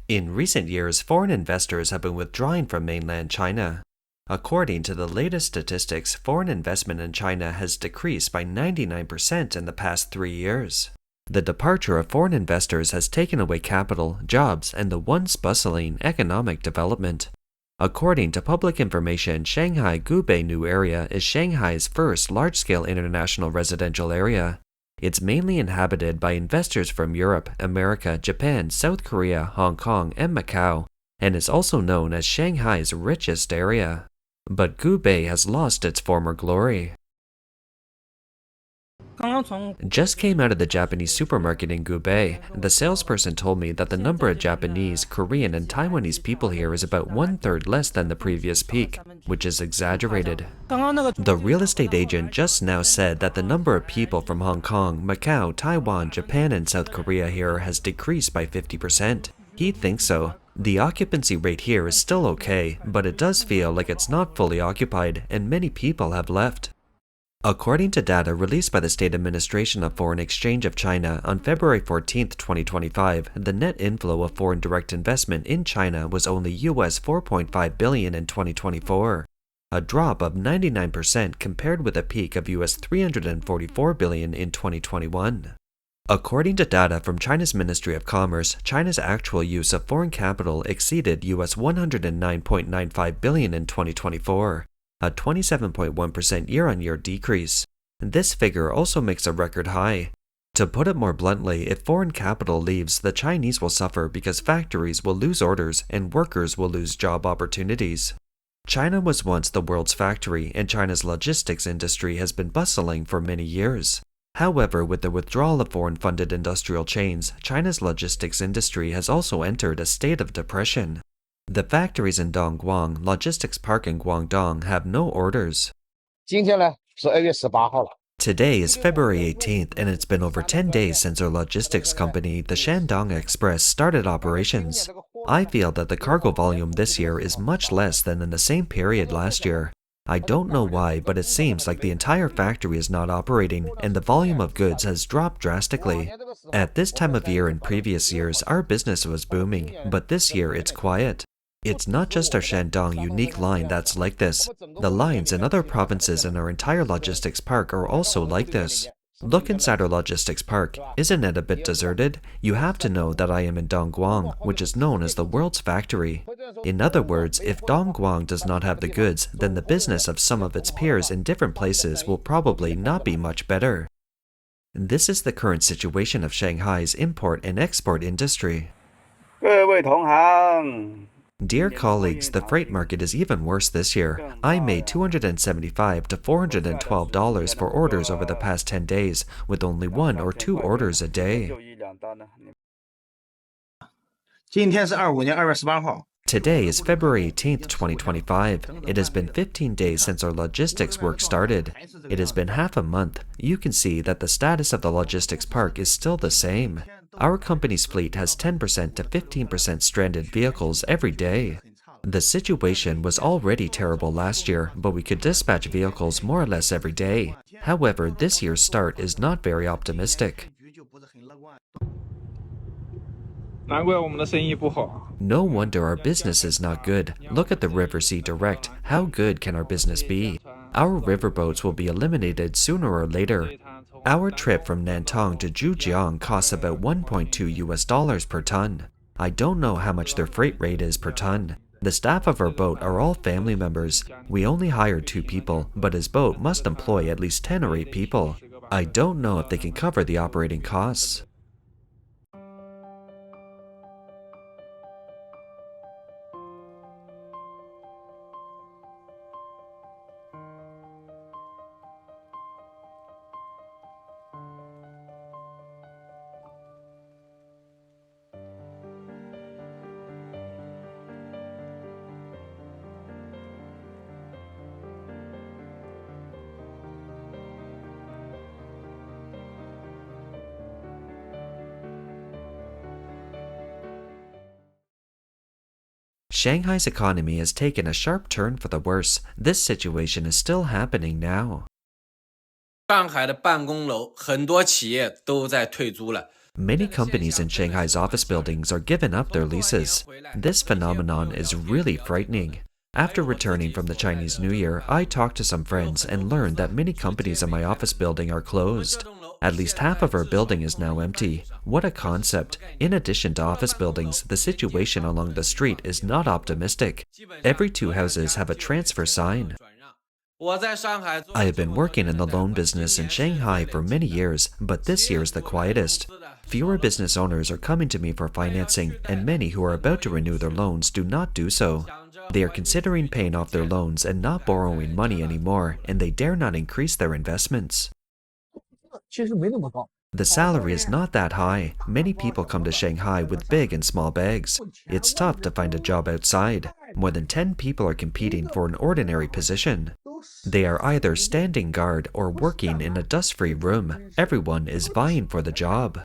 In recent years, foreign investors have been withdrawing from mainland China. According to the latest statistics, foreign investment in China has decreased by 99% in the past 3 years. The departure of foreign investors has taken away capital, jobs, and the once bustling economic development. According to public information, Shanghai Gubei New Area is Shanghai's first large-scale international residential area. It's mainly inhabited by investors from Europe, America, Japan, South Korea, Hong Kong, and Macau, and is also known as Shanghai's richest area. But Gubei has lost its former glory. Just came out of the Japanese supermarket in Gubei. The salesperson told me that the number of Japanese, Korean, and Taiwanese people here is about 1/3 less than the previous peak, which is exaggerated. The real estate agent just now said that the number of people from Hong Kong, Macau, Taiwan, Japan, and South Korea here has decreased by 50%. He thinks so. The occupancy rate here is still okay, but it does feel like it's not fully occupied, and many people have left. According to data released by the State Administration of Foreign Exchange of China on February 14, 2025, the net inflow of foreign direct investment in China was only US $4.5 billion in 2024, a drop of 99% compared with a peak of US $344 billion in 2021. According to data from China's Ministry of Commerce, China's actual use of foreign capital exceeded US $109.95 billion in 2024. A 27.1% year-on-year decrease. This figure also makes a record high. To put it more bluntly, if foreign capital leaves, the Chinese will suffer because factories will lose orders and workers will lose job opportunities. China was once the world's factory, and China's logistics industry has been bustling for many years. However, with the withdrawal of foreign-funded industrial chains, China's logistics industry has also entered a state of depression. The factories in Dongguan Logistics Park in Guangdong have no orders. Today is February 18th, and it's been over 10 days since our logistics company, the Shandong Express, started operations. I feel that the cargo volume this year is much less than in the same period last year. I don't know why, but it seems like the entire factory is not operating, and the volume of goods has dropped drastically. At this time of year in previous years, our business was booming, but this year it's quiet. It's not just our Shandong unique line that's like this. The lines in other provinces in our entire logistics park are also like this. Look inside our logistics park. Isn't it a bit deserted? You have to know that I am in Dongguan, which is known as the world's factory. In other words, if Dongguan does not have the goods, then the business of some of its peers in different places will probably not be much better. This is the current situation of Shanghai's import and export industry. Dear colleagues, the freight market is even worse this year. I made $275 to $412 for orders over the past 10 days, with only 1 or 2 orders a day. Today is February 18th, 2025. It has been 15 days since our logistics work started. It has been half a month. You can see that the status of the logistics park is still the same. Our company's fleet has 10% to 15% stranded vehicles every day. The situation was already terrible last year, but we could dispatch vehicles more or less every day. However, this year's start is not very optimistic. No wonder our business is not good. Look at the River Sea Direct. How good can our business be? Our riverboats will be eliminated sooner or later. Our trip from Nantong to Zhujiang costs about $1.2 per ton. I don't know how much their freight rate is per ton. The staff of our boat are all family members. We only hired 2 people, but his boat must employ at least 10 or 8 people. I don't know if they can cover the operating costs. Shanghai's economy has taken a sharp turn for the worse. This situation is still happening now. 上海的办公楼很多企业都在退租了， Many companies in Shanghai's office buildings are giving up their leases. This phenomenon is really frightening. After returning from the Chinese New Year, I talked to some friends and learned that many companies in my office building are closed. At least half of our building is now empty. What a concept. In addition to office buildings, the situation along the street is not optimistic. Every 2 houses have a transfer sign. I have been working in the loan business in Shanghai for many years, but this year is the quietest. Fewer business owners are coming to me for financing, and many who are about to renew their loans do not do so. They are considering paying off their loans and not borrowing money anymore, and they dare not increase their investments. The salary is not that high. Many people come to Shanghai with big and small bags. It's tough to find a job outside. More than 10 people are competing for an ordinary position. They are either standing guard or working in a dust-free room. Everyone is vying for the job.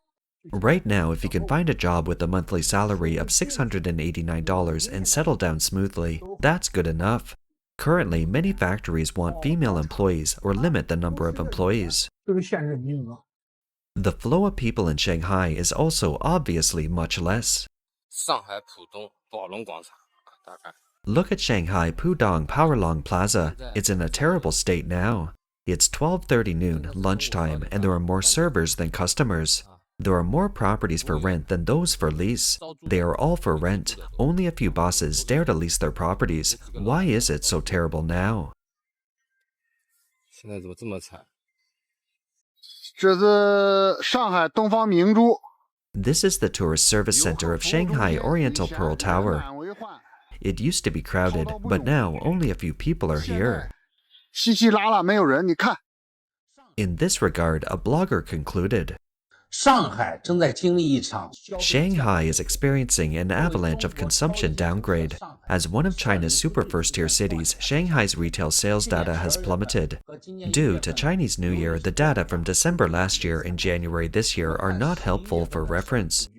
Right now, if you can find a job with a monthly salary of $689 and settle down smoothly, that's good enough. Currently, many factories want female employees or limit the number of employees. The flow of people in Shanghai is also obviously much less. Look at Shanghai Pudong Powerlong Plaza. It's in a terrible state now. It's 12:30 noon, lunchtime, and there are more servers than customers. There are more properties for rent than those for lease. They are all for rent. Only a few bosses dare to lease their properties. Why is it so terrible now? This is the tourist service center of Shanghai Oriental Pearl Tower. It used to be crowded, but now only a few people are here. In this regard, a blogger concluded, Shanghai is experiencing an avalanche of consumption downgrade. As one of China's super first-tier cities, Shanghai's retail sales data has plummeted. Due to Chinese New Year, the data from December last year and January this year are not helpful for reference.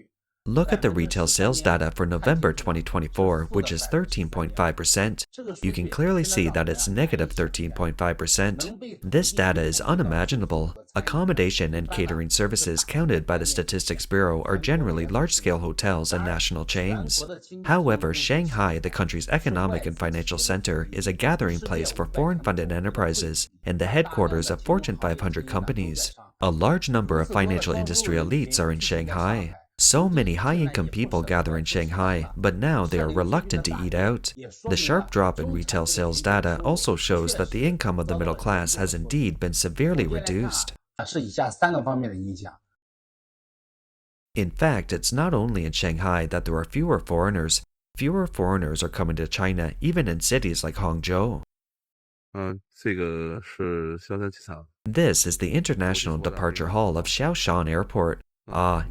Look at the retail sales data for November 2024, which is 13.5%. You can clearly see that it's negative 13.5%. This data is unimaginable. Accommodation and catering services counted by the Statistics Bureau are generally large-scale hotels and national chains. However, Shanghai, the country's economic and financial center, is a gathering place for foreign-funded enterprises and the headquarters of Fortune 500 companies. A large number of financial industry elites are in Shanghai. So many high-income people gather in Shanghai, but now they are reluctant to eat out. The sharp drop in retail sales data also shows that the income of the middle class has indeed been severely reduced. In fact, it's not only in Shanghai that there are fewer foreigners. Fewer foreigners are coming to China, even in cities like Hangzhou. This is the International Departure Hall of Shaoshan Airport.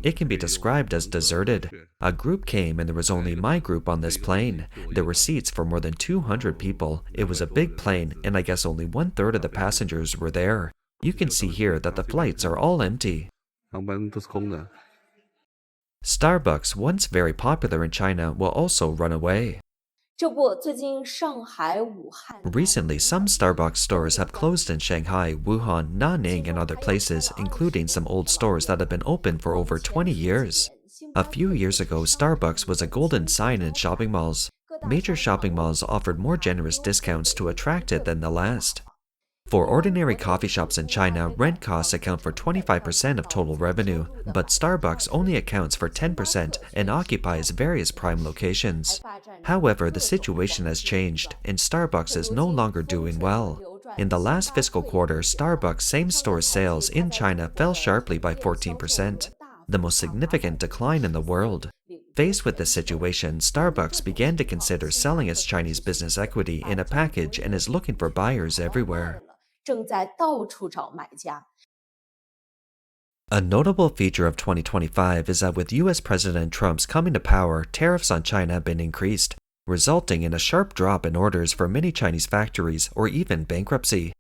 It can be described as deserted. A group came and there was only my group on this plane. There were seats for more than 200 people. It was a big plane, and I guess only 1/3 of the passengers were there. You can see here that the flights are all empty. Starbucks, once very popular in China, will also run away. Recently, some Starbucks stores have closed in Shanghai, Wuhan, Nanning, and other places, including some old stores that have been open for over 20 years. A few years ago, Starbucks was a golden sign in shopping malls. Major shopping malls offered more generous discounts to attract it than the last. For ordinary coffee shops in China, rent costs account for 25% of total revenue, but Starbucks only accounts for 10% and occupies various prime locations. However, the situation has changed, and Starbucks is no longer doing well. In the last fiscal quarter, Starbucks same-store sales in China fell sharply by 14%, the most significant decline in the world. Faced with this situation, Starbucks began to consider selling its Chinese business equity in a package and is looking for buyers everywhere. A notable feature of 2025 is that with US President Trump's coming to power, tariffs on China have been increased, resulting in a sharp drop in orders for many Chinese factories or even bankruptcy.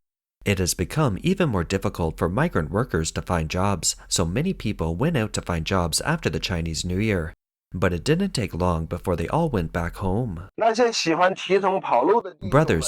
It has become even more difficult for migrant workers to find jobs, so many people went out to find jobs after the Chinese New Year. But it didn't take long before they all went back home. Brothers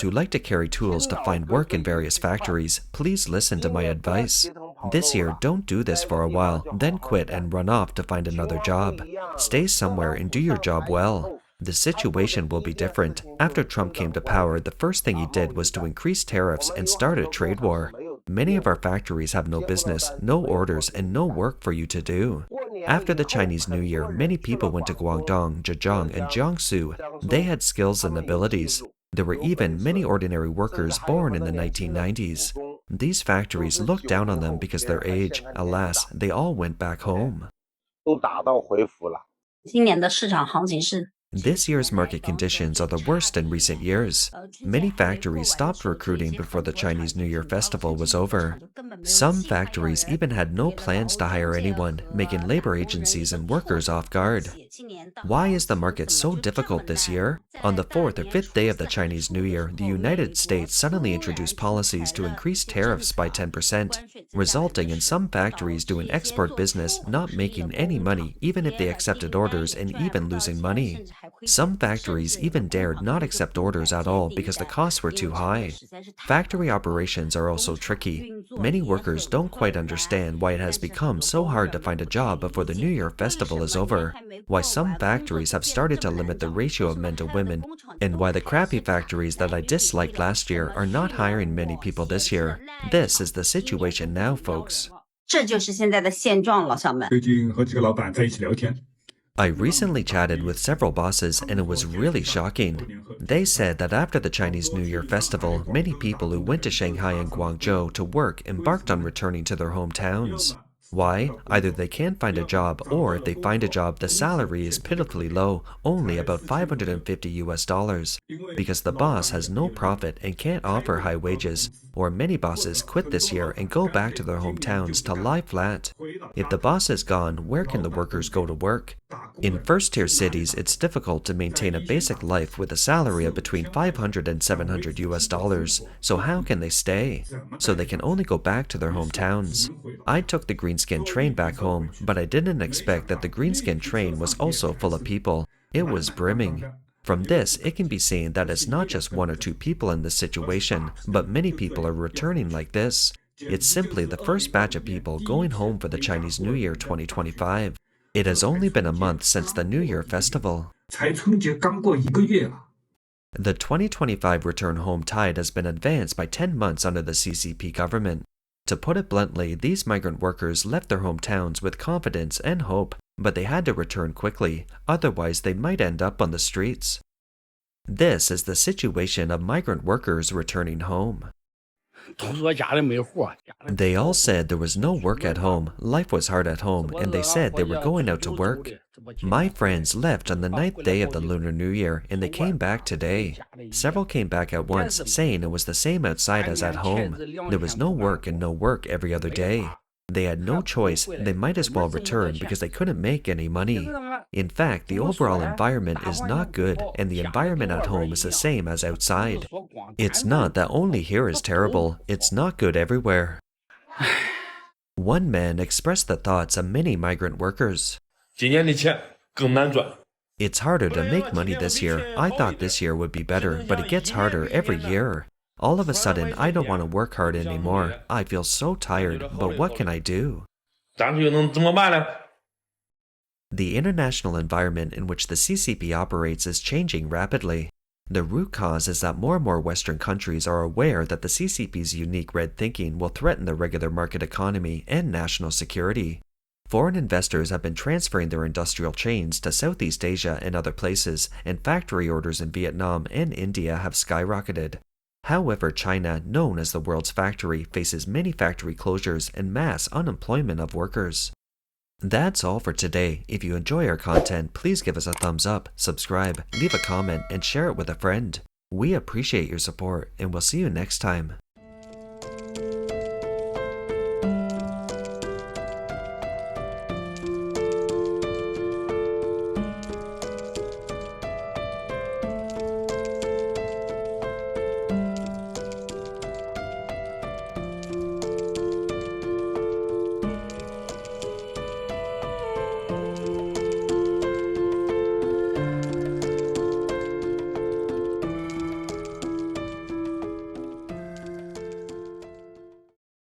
who like to carry tools to find work in various factories, please listen to my advice. This year, don't do this for a while, then quit and run off to find another job. Stay somewhere and do your job well. The situation will be different. After Trump came to power, the first thing he did was to increase tariffs and start a trade war. Many of our factories have no business, no orders, and no work for you to do. After the Chinese New Year, many people went to Guangdong, Zhejiang, and Jiangsu. They had skills and abilities. There were even many ordinary workers born in the 1990s. These factories looked down on them because their age. Alas, they all went back home. This year's market conditions are the worst in recent years. Many factories stopped recruiting before the Chinese New Year festival was over. Some factories even had no plans to hire anyone, making labor agencies and workers off guard. Why is the market so difficult this year? On the 4th or 5th day of the Chinese New Year, the United States suddenly introduced policies to increase tariffs by 10%, resulting in some factories doing export business not making any money even if they accepted orders and even losing money. Some factories even dared not accept orders at all because the costs were too high. Factory operations are also tricky. Many workers don't quite understand why it has become so hard to find a job before the New Year festival is over, why some factories have started to limit the ratio of men to women, and why the crappy factories that I disliked last year are not hiring many people this year. This is the situation now, folks. 这就是现在的现状了，小们。最近和几个老板在一起聊天。 I recently chatted with several bosses and it was really shocking. They said that after the Chinese New Year festival, many people who went to Shanghai and Guangzhou to work embarked on returning to their hometowns. Why? Either they can't find a job, or if they find a job, the salary is pitifully low, only about $550 because the boss has no profit and can't offer high wages, or many bosses quit this year and go back to their hometowns to lie flat. If the boss is gone, where can the workers go to work? In first-tier cities, it's difficult to maintain a basic life with a salary of between $500 and $700, so how can they stay? So they can only go back to their hometowns. I took the Greenskin train back home, but I didn't expect that the Greenskin train was also full of people. It was brimming. From this, it can be seen that it's not just one or two people in this situation, but many people are returning like this. It's simply the first batch of people going home for the Chinese New Year 2025. It has only been a month since the New Year festival. The 2025 return home tide has been advanced by 10 months under the CCP government. To put it bluntly, these migrant workers left their hometowns with confidence and hope, but they had to return quickly, otherwise they might end up on the streets. This is the situation of migrant workers returning home. They all said there was no work at home, life was hard at home, and they said they were going out to work. My friends left on the 9th day of the Lunar New Year, and they came back today. Several came back at once, saying it was the same outside as at home. There was no work and no work every other day. They had no choice, they might as well return because they couldn't make any money. In fact, the overall environment is not good, and the environment at home is the same as outside. It's not that only here is terrible, it's not good everywhere. One man expressed the thoughts of many migrant workers. It's harder to make money this year. I thought this year would be better, but it gets harder every year. All of a sudden, I don't want to work hard anymore. I feel so tired, but what can I do? The international environment in which the CCP operates is changing rapidly. The root cause is that more and more Western countries are aware that the CCP's unique red thinking will threaten the regular market economy and national security. Foreign investors have been transferring their industrial chains to Southeast Asia and other places, and factory orders in Vietnam and India have skyrocketed. However, China, known as the world's factory, faces many factory closures and mass unemployment of workers. That's all for today. If you enjoy our content, please give us a thumbs up, subscribe, leave a comment, and share it with a friend. We appreciate your support, and we'll see you next time.